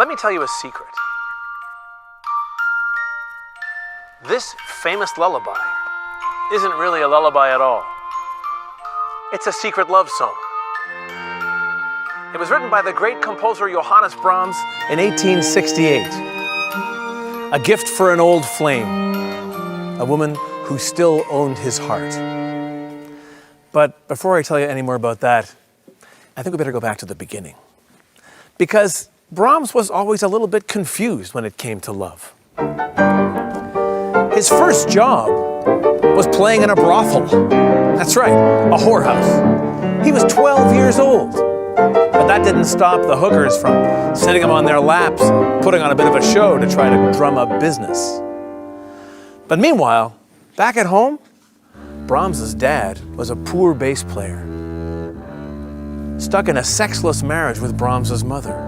Let me tell you a secret. This famous lullaby isn't really a lullaby at all. It's a secret love song. It was written by the great composer Johannes Brahms in 1868. A gift for an old flame, a woman who still owned his heart. But before I tell you any more about that, I think we better go back to the beginning. Because Brahms was always a little bit confused when it came to love. His first job was playing in a brothel. That's right, a whorehouse. He was 12 years old. But that didn't stop the hookers from sitting him on their laps, putting on a bit of a show to try to drum up business. But meanwhile, back at home, Brahms's dad was a poor bass player, stuck in a sexless marriage with Brahms's mother.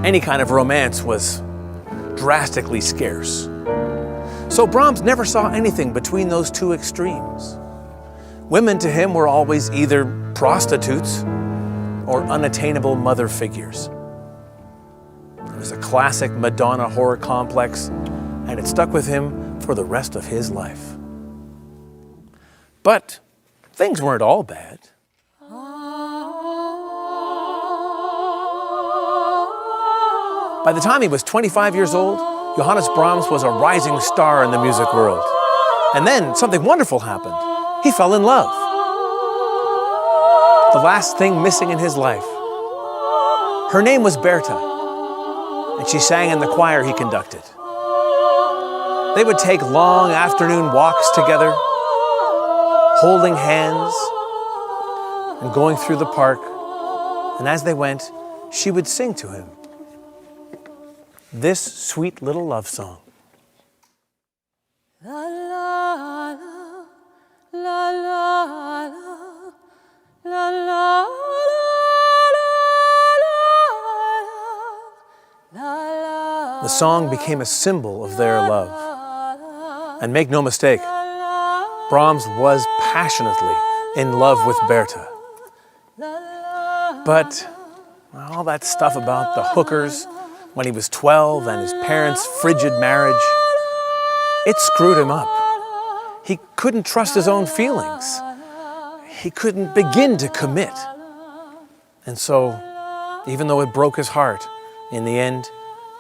Any kind of romance was drastically scarce. So Brahms never saw anything between those two extremes. Women to him were always either prostitutes or unattainable mother figures. It was a classic Madonna horror complex, and it stuck with him for the rest of his life. But things weren't all bad. By the time he was 25 years old, Johannes Brahms was a rising star in the music world. And then something wonderful happened. He fell in love. The last thing missing in his life. Her name was Berta, and she sang in the choir he conducted. They would take long afternoon walks together, holding hands and going through the park. And as they went, she would sing to him this sweet little love song. La la la la la la la la. The song became a symbol of their love. And make no mistake, Brahms was passionately in love with Berta. But all that stuff about the hookers when he was 12 and his parents' frigid marriage, it screwed him up. He couldn't trust his own feelings. He couldn't begin to commit. And so, even though it broke his heart, in the end,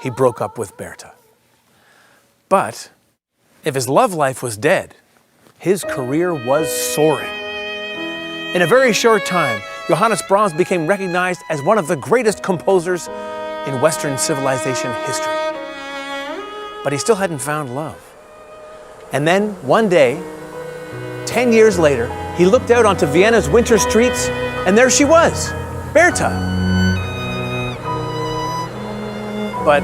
he broke up with Berta. But if his love life was dead, his career was soaring. In a very short time, Johannes Brahms became recognized as one of the greatest composers in Western civilization history. But he still hadn't found love. And then, one day, 10 years later, he looked out onto Vienna's winter streets, and there she was, Berta. But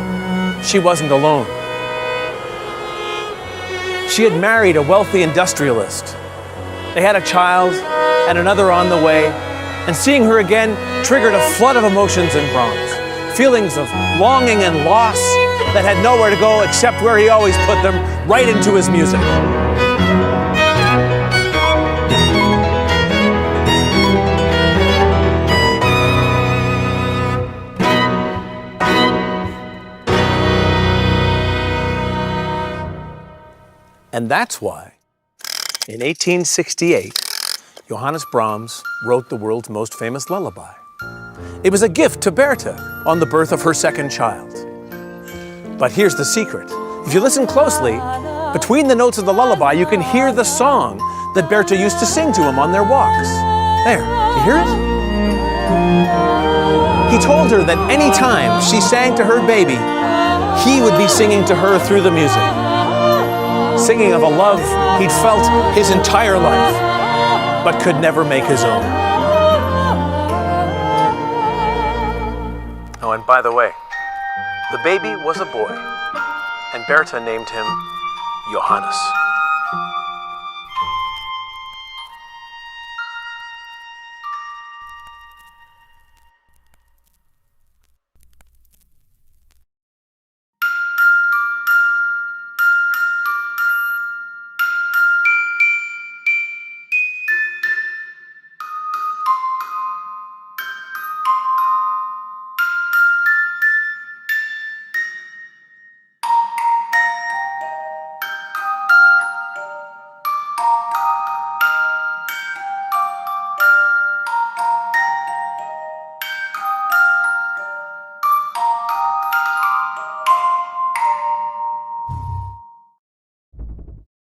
she wasn't alone. She had married a wealthy industrialist. They had a child and another on the way, and seeing her again triggered a flood of emotions in Brahms. Feelings of longing and loss that had nowhere to go except where he always put them, right into his music. And that's why, in 1868, Johannes Brahms wrote the world's most famous lullaby. It was a gift to Berta on the birth of her second child. But here's the secret. If you listen closely, between the notes of the lullaby, you can hear the song that Berta used to sing to him on their walks. There, do you hear it? He told her that any time she sang to her baby, he would be singing to her through the music. Singing of a love he'd felt his entire life, but could never make his own. Oh, and by the way, the baby was a boy, and Berta named him Johannes.